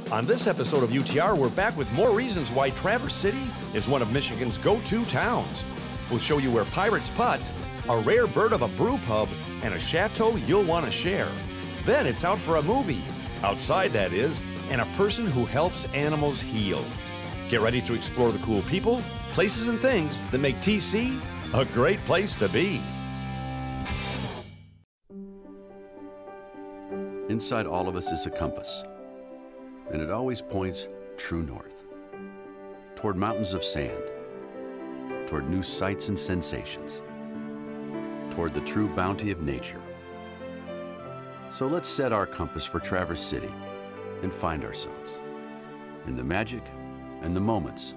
On this episode of UTR, we're back with more reasons why Traverse City is one of Michigan's go-to towns. We'll show you where pirates putt, a rare bird of a brew pub, and a chateau you'll want to share. Then it's out for a movie, outside that is, and a person who helps animals heal. Get ready to explore the cool people, places, and things that make TC a great place to be. Inside all of us is a compass, and it always points true north, toward mountains of sand, toward new sights and sensations, toward the true bounty of nature. So let's set our compass for Traverse City and find ourselves in the magic and the moments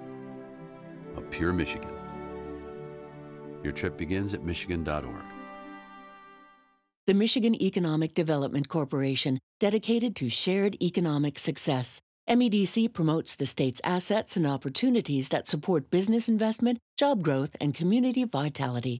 of pure Michigan. Your trip begins at michigan.org. The Michigan Economic Development Corporation, dedicated to shared economic success. MEDC promotes the state's assets and opportunities that support business investment, job growth, and community vitality.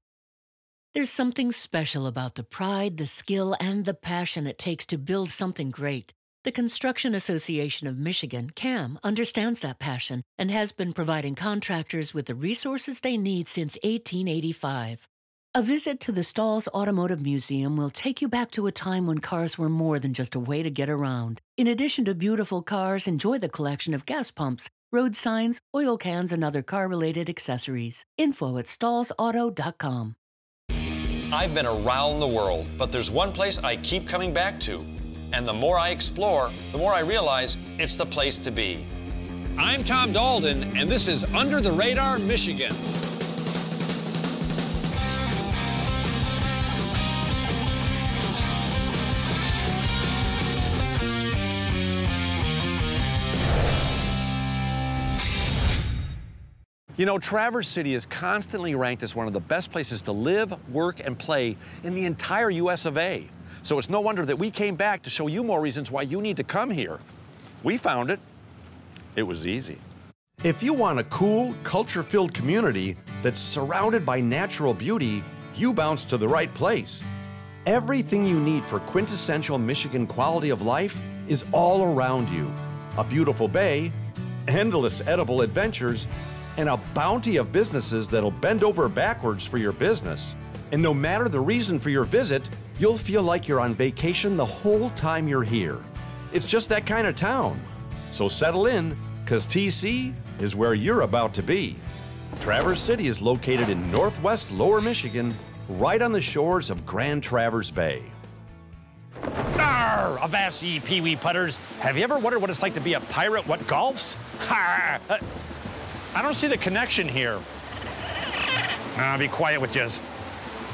There's something special about the pride, the skill, and the passion it takes to build something great. The Construction Association of Michigan, CAM, understands that passion and has been providing contractors with the resources they need since 1885. A visit to the Stahl's Automotive Museum will take you back to a time when cars were more than just a way to get around. In addition to beautiful cars, enjoy the collection of gas pumps, road signs, oil cans, and other car-related accessories. Info at stahlsauto.com. I've been around the world, but there's one place I keep coming back to. And the more I explore, the more I realize it's the place to be. I'm Tom Dalden, and this is Under the Radar, Michigan. You know, Traverse City is constantly ranked as one of the best places to live, work, and play in the entire US of A. So it's no wonder that we came back to show you more reasons why you need to come here. We found it. It was easy. If you want a cool, culture-filled community that's surrounded by natural beauty, you bounce to the right place. Everything you need for quintessential Michigan quality of life is all around you. A beautiful bay, endless edible adventures, and a bounty of businesses that'll bend over backwards for your business. And no matter the reason for your visit, you'll feel like you're on vacation the whole time you're here. It's just that kind of town. So settle in, because TC is where you're about to be. Traverse City is located in northwest Lower Michigan, right on the shores of Grand Traverse Bay. Arr, avast ye pee-wee putters. Have you ever wondered what it's like to be a pirate what golfs? Ha! I don't see the connection here. Be quiet with yous.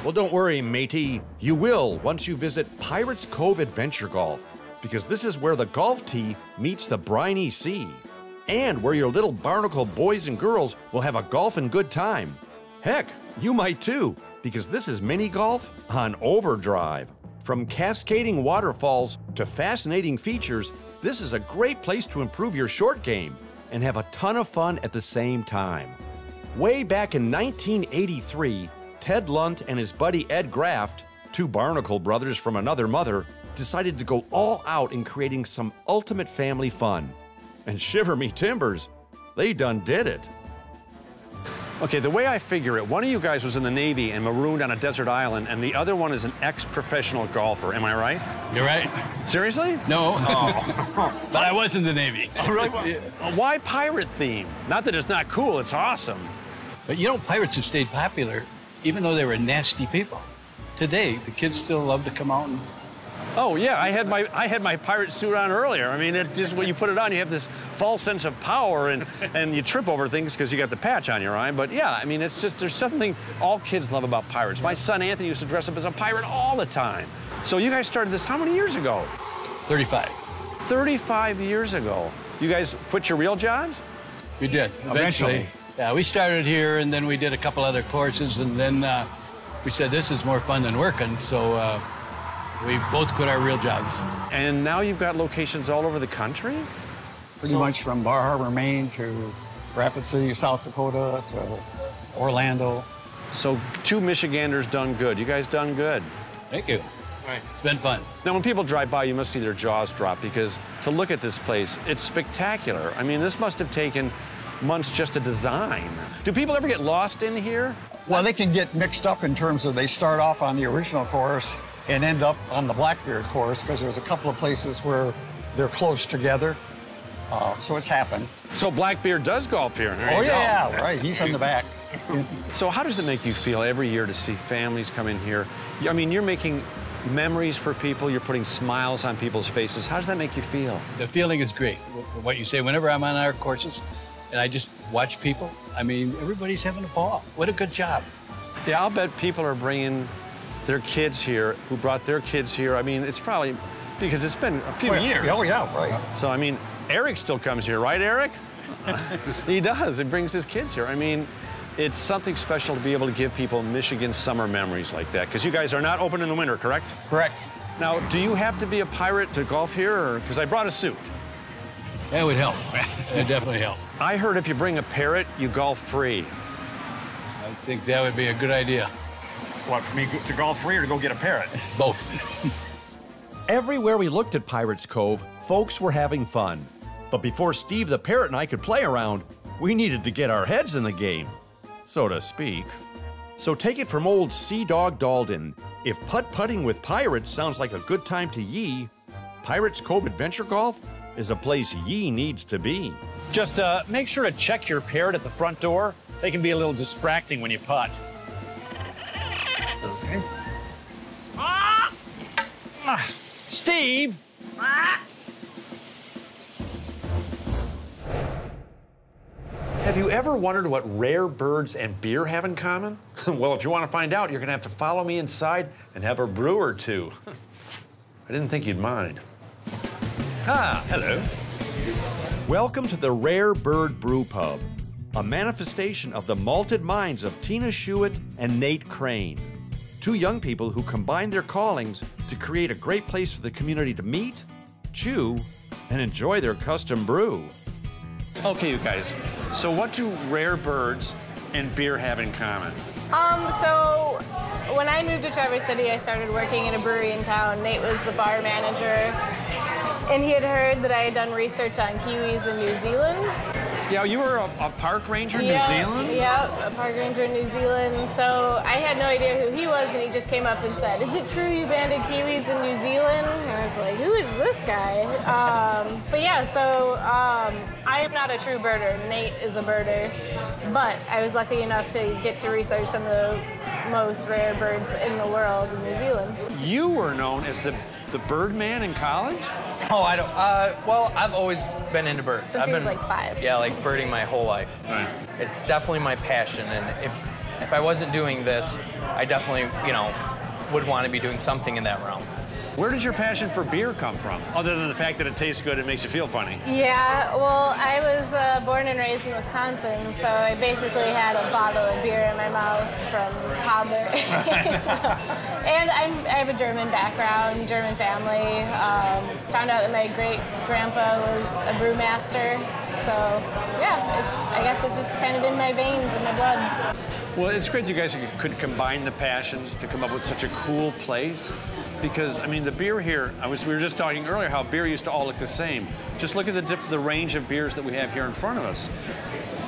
Well, don't worry, matey. You will once you visit Pirates Cove Adventure Golf, because this is where the golf tee meets the briny sea, and where your little barnacle boys and girls will have a golfing good time. Heck, you might too, because this is mini golf on overdrive. From cascading waterfalls to fascinating features, this is a great place to improve your short game and have a ton of fun at the same time. Way back in 1983, Ted Lunt and his buddy Ed Graft, two barnacle brothers from another mother, decided to go all out in creating some ultimate family fun. And shiver me timbers, they done did it. Okay, the way I figure it, one of you guys was in the Navy and marooned on a desert island, and the other one is an ex-professional golfer. Am I right? You're right. Seriously? No. Oh. But I was in the Navy. All right. Why pirate theme? Not that it's not cool, it's awesome. But you know, pirates have stayed popular, even though they were nasty people. Today, the kids still love to come out and... Oh yeah, I had my pirate suit on earlier. I mean, it just when you put it on, you have this false sense of power, and you trip over things because you got the patch on your eye. But yeah, I mean, it's just there's something all kids love about pirates. My son Anthony used to dress up as a pirate all the time. So you guys started this how many years ago? 35. 35 years ago. You guys quit your real jobs? We did, eventually. Yeah, we started here, and then we did a couple other courses, and then we said this is more fun than working, so we both quit our real jobs. And now you've got locations all over the country? Pretty much from Bar Harbor, Maine to Rapid City, South Dakota to Orlando. So two Michiganders done good. You guys done good. Thank you. Right. It's been fun. Now, when people drive by, you must see their jaws drop, because to look at this place, it's spectacular. I mean, this must have taken months just to design. Do people ever get lost in here? Well, they can get mixed up in terms of they start off on the original course and end up on the Blackbeard course, because there's a couple of places where they're close together. So it's happened. So Blackbeard does golf here. Oh, yeah, right. He's in the back. So how does it make you feel every year to see families come in here? I mean, you're making memories for people. You're putting smiles on people's faces. How does that make you feel? The feeling is great. What you say, whenever I'm on our courses and I just watch people, I mean, everybody's having a ball. What a good job. Yeah, I'll bet people are bringing their kids here, who brought their kids here. I mean, it's probably because it's been a few years. Oh, yeah, right. So, I mean, Eric still comes here, right, Eric? He does. He brings his kids here. I mean, it's something special to be able to give people Michigan summer memories like that, because you guys are not open in the winter, correct? Correct. Now, do you have to be a pirate to golf here? Because I brought a suit. That would help. It'd definitely help. I heard if you bring a parrot, you golf free. I think that would be a good idea. What, for me to golf free or to go get a parrot? Both. Everywhere we looked at Pirates Cove, folks were having fun. But before Steve the Parrot and I could play around, we needed to get our heads in the game, so to speak. So take it from old Sea Dog Dalton. If putt-putting with pirates sounds like a good time to ye, Pirates Cove Adventure Golf is a place ye needs to be. Just make sure to check your parrot at the front door. They can be a little distracting when you putt. Okay. Steve! Have you ever wondered what rare birds and beer have in common? Well, if you want to find out, you're going to have to follow me inside and have a brew or two. I didn't think you'd mind. Ah, hello. Welcome to the Rare Bird Brew Pub, a manifestation of the malted minds of Tina Schuett and Nate Crane, two young people who combined their callings to create a great place for the community to meet, chew, and enjoy their custom brew. Okay, you guys, so what do rare birds and beer have in common? So when I moved to Traverse City, I started working in a brewery in town. Nate was the bar manager, and he had heard that I had done research on kiwis in New Zealand. Yeah, you were a park ranger in New Zealand? Yeah, a park ranger in New Zealand. So I had no idea who he was, and he just came up and said, "Is it true you banded kiwis in New Zealand?" And I was like, "Who is this guy?" But yeah, so I am not a true birder. Nate is a birder. But I was lucky enough to get to research some of the most rare birds in the world in New Zealand. You were known as the Birdman in college? Oh, I don't. Well, I've always been into birds. Since he was like 5. Yeah, like birding my whole life. Right. It's definitely my passion, and if I wasn't doing this, I definitely, would want to be doing something in that realm. Where did your passion for beer come from, other than the fact that it tastes good and makes you feel funny? Yeah, well, I was born and raised in Wisconsin, so I basically had a bottle of beer in my mouth from toddler. And I have a German background, German family. Found out that my great-grandpa was a brewmaster. So, yeah, I guess it's just kind of in my veins, in my blood. Well, it's great that you guys could combine the passions to come up with such a cool place. Because, I mean, the beer here, we were just talking earlier how beer used to all look the same. Just look at the range of beers that we have here in front of us.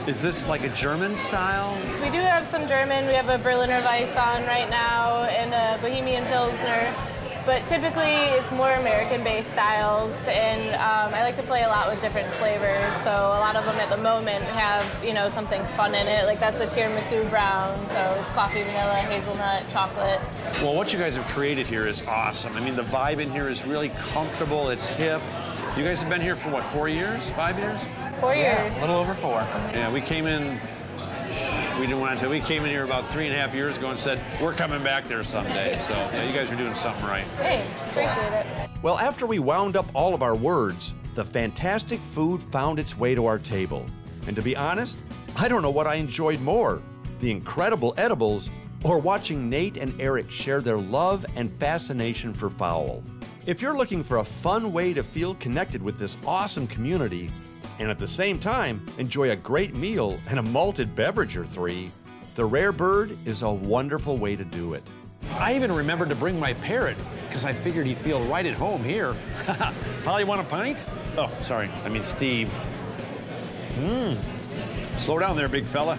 Is this like a German style? So we do have some German. We have a Berliner Weiss on right now and a Bohemian Pilsner. But typically, it's more American-based styles, and I like to play a lot with different flavors. So a lot of them at the moment have, something fun in it. Like that's a tiramisu brown, so coffee, vanilla, hazelnut, chocolate. Well, what you guys have created here is awesome. I mean, the vibe in here is really comfortable. It's hip. You guys have been here for what, 4 years? 5 years? 4 years. A little over 4. Yeah, we came in. We didn't want to. We came in here about 3.5 years ago and said, we're coming back there someday. So, yeah, you guys are doing something right. Hey, appreciate it. Well, after we wound up all of our words, the fantastic food found its way to our table. And to be honest, I don't know what I enjoyed more, the incredible edibles or watching Nate and Eric share their love and fascination for fowl. If you're looking for a fun way to feel connected with this awesome community, and at the same time, enjoy a great meal and a malted beverage or 3, the Rare Bird is a wonderful way to do it. I even remembered to bring my parrot because I figured he'd feel right at home here. Polly, want a pint? Oh, sorry, I mean Steve. Slow down there, big fella.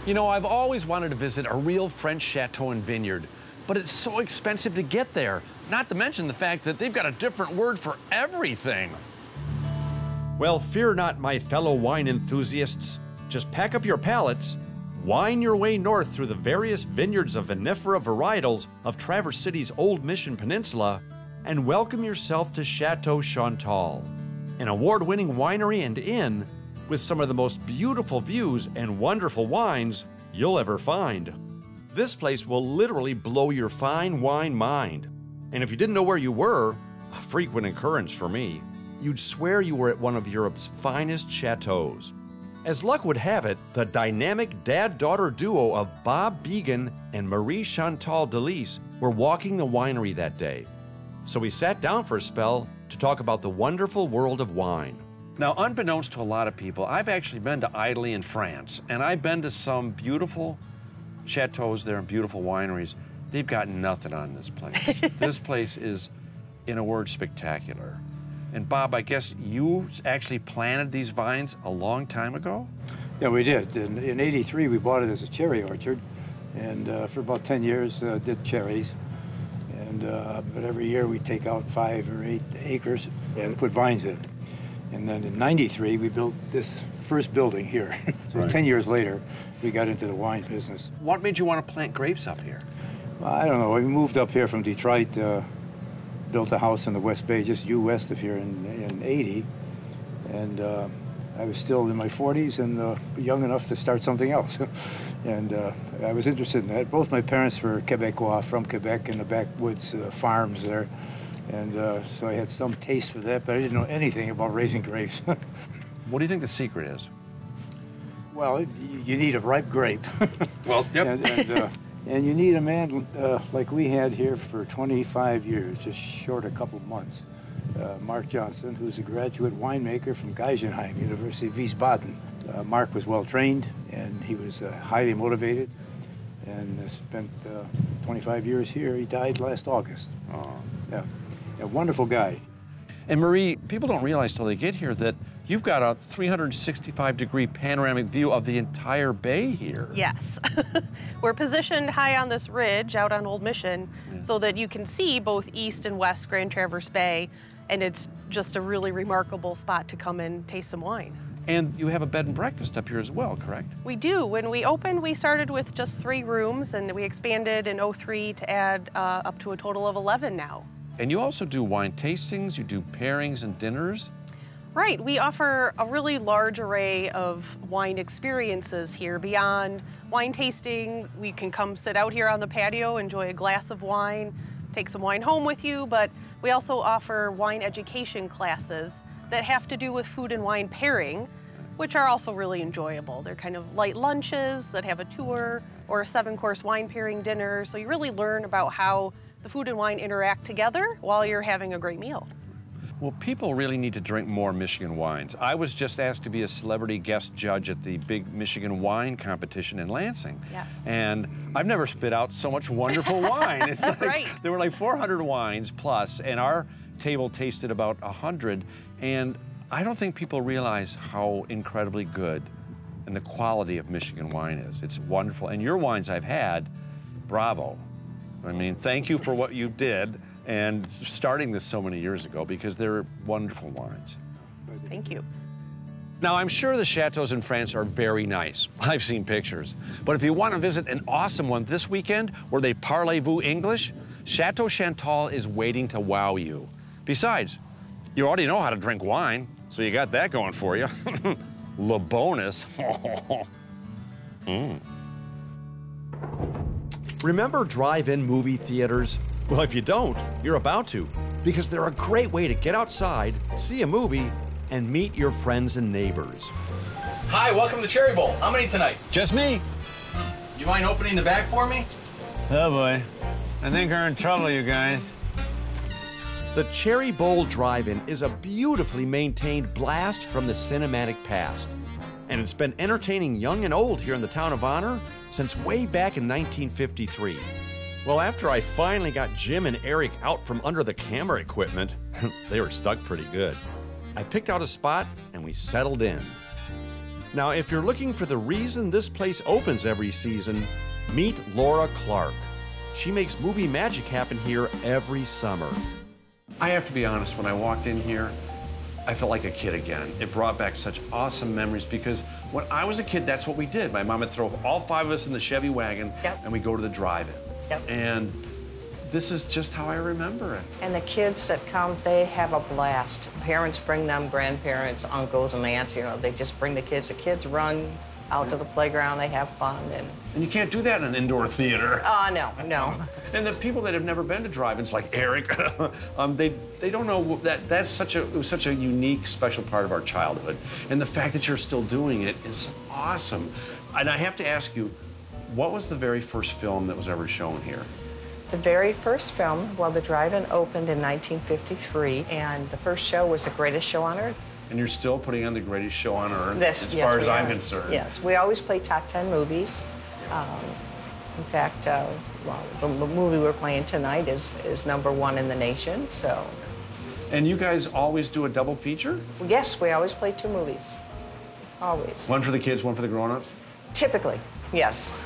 You know, I've always wanted to visit a real French chateau and vineyard, but it's so expensive to get there, not to mention the fact that they've got a different word for everything. Well, fear not, my fellow wine enthusiasts. Just pack up your palates, wine your way north through the various vineyards of vinifera varietals of Traverse City's Old Mission Peninsula, and welcome yourself to Chateau Chantal, an award-winning winery and inn with some of the most beautiful views and wonderful wines you'll ever find. This place will literally blow your fine wine mind. And if you didn't know where you were, a frequent occurrence for me, you'd swear you were at one of Europe's finest chateaus. As luck would have it, the dynamic dad-daughter duo of Bob Began and Marie Chantal Delis were walking the winery that day. So we sat down for a spell to talk about the wonderful world of wine. Now, unbeknownst to a lot of people, I've actually been to Italy and France, and I've been to some beautiful chateaus there and beautiful wineries. They've got nothing on this place. This place is, in a word, spectacular. And Bob, I guess you actually planted these vines a long time ago? Yeah, we did. In '83, we bought it as a cherry orchard, and for about 10 years did cherries. And but every year we take out 5 or 8 acres and put vines in. And then in '93, we built this first building here. So right. 10 years later, we got into the wine business. What made you want to plant grapes up here? Well, I don't know. We moved up here from Detroit, built a house in the West Bay, just due west of here in '80. And I was still in my 40s and young enough to start something else. And I was interested in that. Both my parents were Quebecois, from Quebec, in the backwoods farms there. And so I had some taste for that, but I didn't know anything about raising grapes. What do you think the secret is? Well, you need a ripe grape. Well, yep. And you need a man like we had here for 25 years, just short a couple months. Mark Johnson, who's a graduate winemaker from Geisenheim, University of Wiesbaden. Mark was well trained, and he was highly motivated, and spent 25 years here. He died last August. Oh. Yeah. A wonderful guy. And Marie, people don't realize till they get here that you've got a 365-degree panoramic view of the entire bay here. Yes. We're positioned high on this ridge out on Old Mission so that you can see both east and west Grand Traverse Bay, and it's just a really remarkable spot to come and taste some wine. And you have a bed and breakfast up here as well, correct? We do. When we opened, we started with just 3 rooms, and we expanded in '03 to add up to a total of 11 now. And you also do wine tastings, you do pairings and dinners? Right, we offer a really large array of wine experiences here. Beyond wine tasting, we can come sit out here on the patio, enjoy a glass of wine, take some wine home with you, but we also offer wine education classes that have to do with food and wine pairing, which are also really enjoyable. They're kind of light lunches that have a tour or a 7-course wine pairing dinner, so you really learn about how the food and wine interact together while you're having a great meal. Well, people really need to drink more Michigan wines. I was just asked to be a celebrity guest judge at the big Michigan wine competition in Lansing. Yes. And I've never spit out so much wonderful wine. It's like, right. There were like 400 wines plus, and our table tasted about 100. And I don't think people realize how incredibly good and the quality of Michigan wine is. It's wonderful. And your wines I've had, bravo. I mean, thank you for what you did and starting this so many years ago, because they're wonderful wines. Thank you. Now, I'm sure the chateaus in France are very nice. I've seen pictures. But if you want to visit an awesome one this weekend where they parlez-vous English, Chateau Chantal is waiting to wow you. Besides, you already know how to drink wine, so you got that going for you. Le bonus. Remember drive-in movie theaters? Well, if you don't, you're about to, because they're a great way to get outside, see a movie, and meet your friends and neighbors. Hi, welcome to Cherry Bowl. How many tonight? Just me. You mind opening the back for me? Oh boy, I think we're in trouble, you guys. The Cherry Bowl Drive-In is a beautifully maintained blast from the cinematic past. and it's been entertaining young and old here in the town of Honor since way back in 1953. Well, after I finally got Jim and Eric out from under the camera equipment, they were stuck pretty good. I picked out a spot and we settled in. Now, if you're looking for the reason this place opens every season, meet Laura Clark. She makes movie magic happen here every summer. I have to be honest, when I walked in here, I felt like a kid again. It brought back such awesome memories because when I was a kid, that's what we did. My mom would throw all 5 of us in the Chevy wagon, and we'd go to the drive-in. And this is just how I remember it. And the kids that come, they have a blast. Parents bring them, grandparents, uncles and aunts, you know, they just bring the kids. The kids run out to the playground, they have fun. And you can't do that in an indoor theater. No. And the people that have never been to drive-ins, like Eric, they don't know that it was such a unique, special part of our childhood. And the fact that you're still doing it is awesome. And I have to ask you, what was the very first film that was ever shown here? The very first film, well, the drive-in opened in 1953, and the first show was The Greatest Show on Earth. And you're still putting on The Greatest Show on Earth, as far as I'm concerned. Yes, we always play top 10 movies. In fact, well, the movie we're playing tonight is #1 in the nation, so. And you guys always do a double feature? Yes, we always play 2 movies, always. One for the kids, one for the grown-ups? Typically, yes.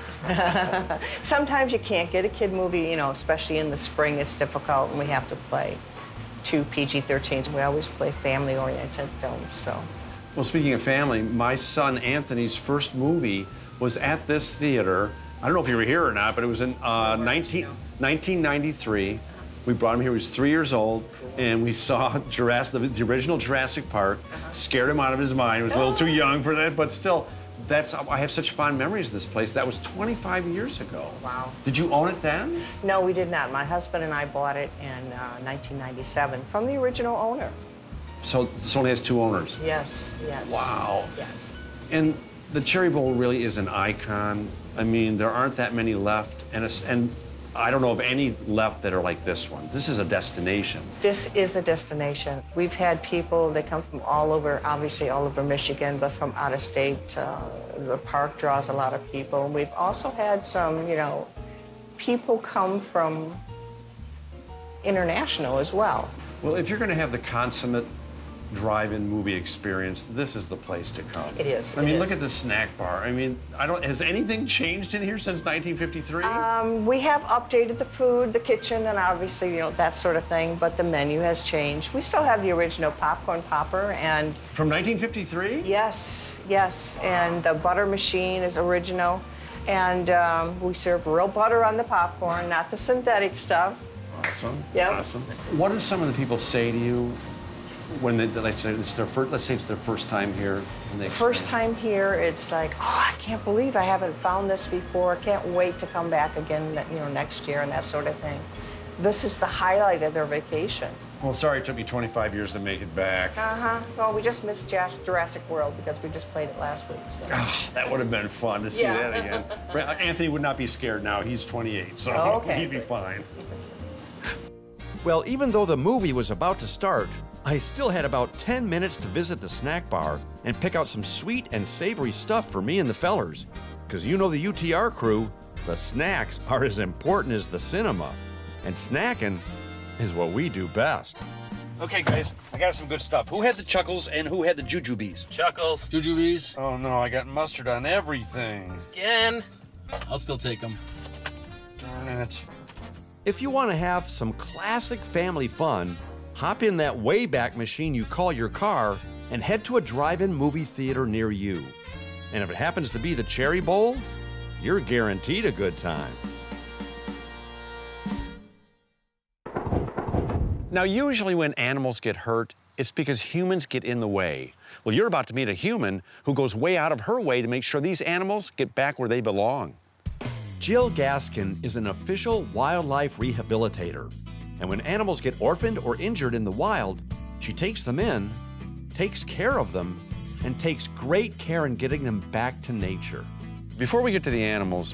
Sometimes you can't get a kid movie, you know, especially in the spring, it's difficult, and we have to play 2 PG-13s. We always play family-oriented films, so. Well, speaking of family, my son Anthony's first movie was at this theater. I don't know if you were here or not, but it was in 1993. We brought him here, he was 3 years old, and we saw the original Jurassic Park. Scared him out of his mind. He was a little too young for that, but still, I have such fond memories of this place. That was 25 years ago. Wow. Did you own it then? No, we did not. My husband and I bought it in 1997 from the original owner. So this only has 2 owners? Yes. Wow. Yes. And the Cherry Bowl really is an icon. I mean, there aren't that many left, and I don't know of any left that are like this one. This is a destination. This is a destination. We've had people, they come from all over, obviously all over Michigan, but from out of state. The park draws a lot of people. And we've also had some, you know, people come from international as well. Well, if you're going to have the consummate drive-in movie experience, this is the place to come. It is. I mean, look at the snack bar. I mean, has anything changed in here since 1953? We have updated the food, the kitchen, and obviously, you know, that sort of thing, but the menu has changed. We still have the original popcorn popper and... From 1953? Yes, and the butter machine is original, and we serve real butter on the popcorn, not the synthetic stuff. Awesome. Yep. Awesome. What do some of the people say to you when let's say it's their first time here? First time here, it's like, oh, I can't believe I haven't found this before. I can't wait to come back again, you know, next year and that sort of thing. This is the highlight of their vacation. Well, sorry it took me 25 years to make it back. Well, we just missed Jurassic World because we just played it last week. So. That would have been fun to see that again. Anthony would not be scared now. He's 28, so he'd be fine. Well, even though the movie was about to start, I still had about 10 minutes to visit the snack bar and pick out some sweet and savory stuff for me and the fellers. Because you know the UTR crew, the snacks are as important as the cinema. And snacking is what we do best. Okay, guys, I got some good stuff. Who had the Chuckles and who had the Jujubes? Chuckles. Jujubes. Oh, no, I got mustard on everything. Again. I'll still take them. Darn it. If you want to have some classic family fun, hop in that Wayback Machine you call your car and head to a drive-in movie theater near you. And if it happens to be the Cherry Bowl, you're guaranteed a good time. Now, usually when animals get hurt, it's because humans get in the way. Well, you're about to meet a human who goes way out of her way to make sure these animals get back where they belong. Jill Gaskin is an official wildlife rehabilitator. And when animals get orphaned or injured in the wild, she takes them in, takes care of them, and takes great care in getting them back to nature. Before we get to the animals,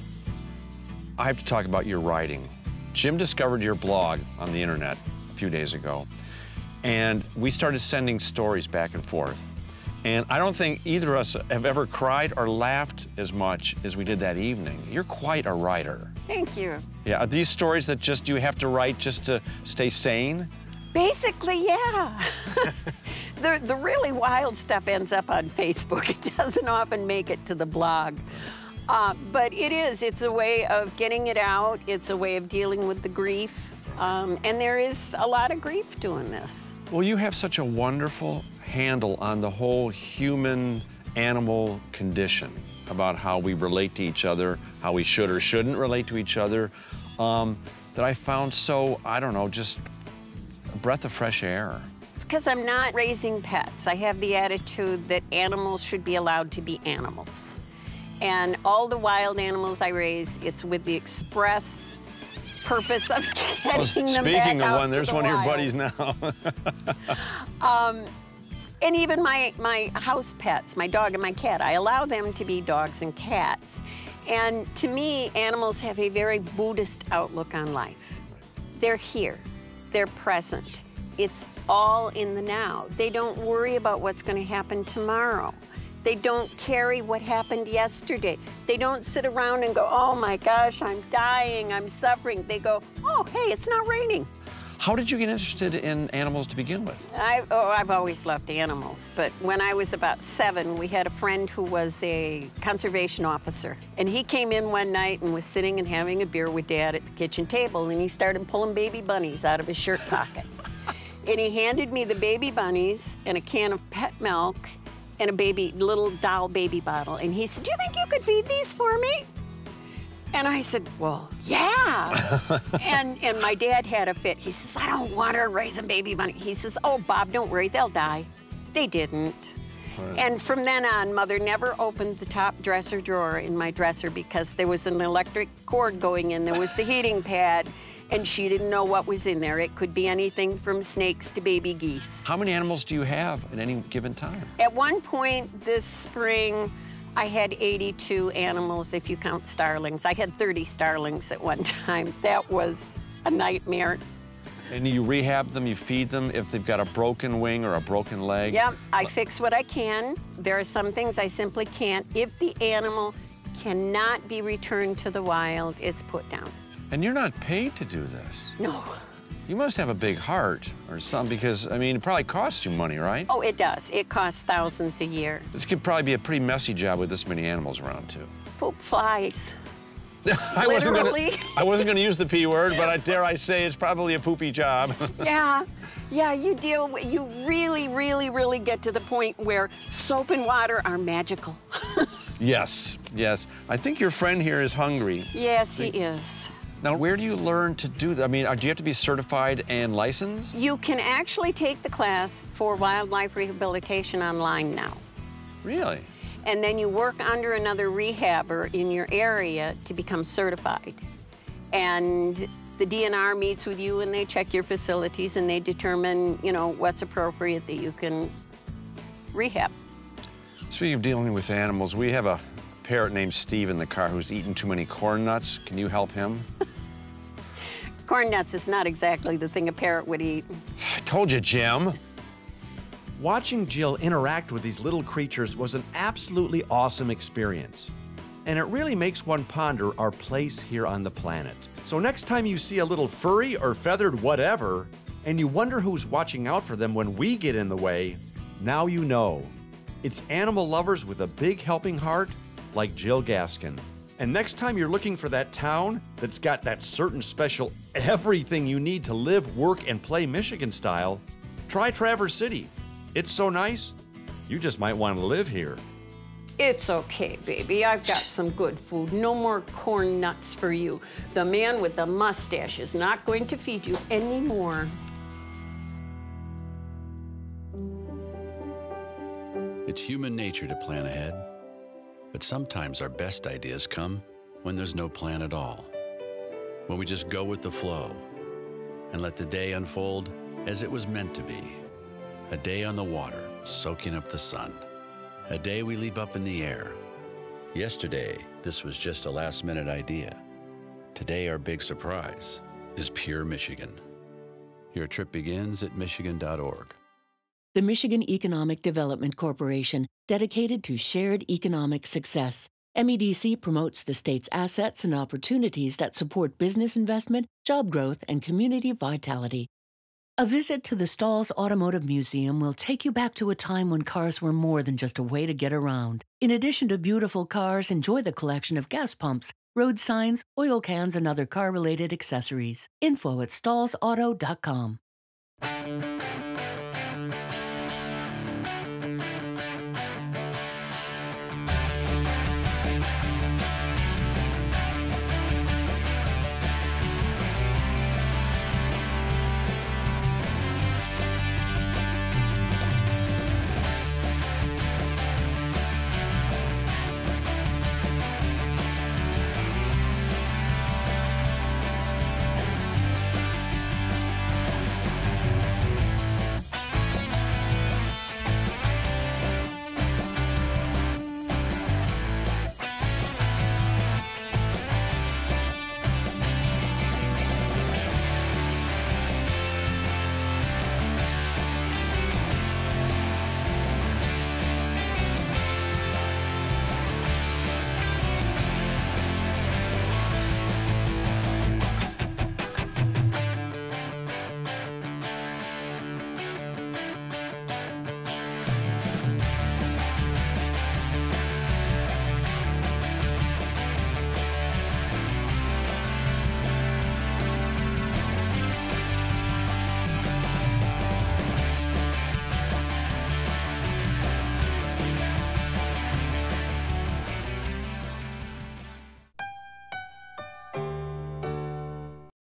I have to talk about your writing. Jim discovered your blog on the internet a few days ago, and we started sending stories back and forth. And I don't think either of us have ever cried or laughed as much as we did that evening. You're quite a writer. Thank you. Yeah, are these stories that just you have to write just to stay sane? Basically, yeah. The really wild stuff ends up on Facebook. It doesn't often make it to the blog. But it's a way of getting it out. It's a way of dealing with the grief. And there is a lot of grief doing this. Well, you have such a wonderful handle on the whole human-animal condition, about how we relate to each other, how we should or shouldn't relate to each other, that I found so, I don't know, just a breath of fresh air. It's because I'm not raising pets. I have the attitude that animals should be allowed to be animals. And all the wild animals I raise, it's with the express purpose of getting them back out Speaking of one, there's to the one of your wild. buddies now. And even my house pets, my dog and my cat, I allow them to be dogs and cats. And to me, animals have a very Buddhist outlook on life. They're here, they're present. It's all in the now. They don't worry about what's going to happen tomorrow. They don't carry what happened yesterday. They don't sit around and go, oh my gosh, I'm dying, I'm suffering. They go, oh, hey, it's not raining. How did you get interested in animals to begin with? I've always loved animals, but when I was about 7, we had a friend who was a conservation officer, and he came in one night and was sitting and having a beer with Dad at the kitchen table, and he started pulling baby bunnies out of his shirt pocket. And he handed me the baby bunnies and a can of pet milk and a little doll baby bottle, and he said, do you think you could feed these for me? And I said, well, yeah. and my dad had a fit. He says, I don't want to raise a baby bunny. He says, oh, Bob, don't worry, they'll die. They didn't. Right. And from then on, Mother never opened the top dresser drawer in my dresser because there was an electric cord going in. There was the heating pad, and she didn't know what was in there. It could be anything from snakes to baby geese. How many animals do you have at any given time? At one point this spring, I had 82 animals, if you count starlings. I had 30 starlings at one time. That was a nightmare. And you rehab them, you feed them if they've got a broken wing or a broken leg? Yep, I fix what I can. There are some things I simply can't. If the animal cannot be returned to the wild, it's put down. And you're not paid to do this? No. You must have a big heart or something, because, I mean, it probably costs you money, right? Oh, it does. It costs thousands a year. This could probably be a pretty messy job with this many animals around, too. Poop flies. I wasn't gonna use the P word, but dare I say it's probably a poopy job. Yeah, you really, really, really get to the point where soap and water are magical. Yes. I think your friend here is hungry. Yes, he is. Now, where do you learn to do that? I mean, do you have to be certified and licensed? You can actually take the class for wildlife rehabilitation online now. Really? And then you work under another rehabber in your area to become certified. And the DNR meets with you and they check your facilities and they determine, you know, what's appropriate that you can rehab. Speaking of dealing with animals, we have a parrot named Steve in the car who's eaten too many corn nuts. Can you help him? Corn nuts is not exactly the thing a parrot would eat. I told you, Jim. Watching Jill interact with these little creatures was an absolutely awesome experience. And it really makes one ponder our place here on the planet. So next time you see a little furry or feathered whatever, and you wonder who's watching out for them when we get in the way, now you know. It's animal lovers with a big helping heart like Jill Gaskin. And next time you're looking for that town that's got that certain special everything you need to live, work, and play Michigan style, try Traverse City. It's so nice, you just might want to live here. It's okay, baby. I've got some good food. No more corn nuts for you. The man with the mustache is not going to feed you anymore. It's human nature to plan ahead, but sometimes our best ideas come when there's no plan at all. When we just go with the flow and let the day unfold as it was meant to be. A day on the water, soaking up the sun. A day we leave up in the air. Yesterday, this was just a last-minute idea. Today, our big surprise is pure Michigan. Your trip begins at michigan.org. the Michigan Economic Development Corporation, dedicated to shared economic success. MEDC promotes the state's assets and opportunities that support business investment, job growth, and community vitality. A visit to the Stahl's Automotive Museum will take you back to a time when cars were more than just a way to get around. In addition to beautiful cars, enjoy the collection of gas pumps, road signs, oil cans, and other car-related accessories. Info at stahlsauto.com.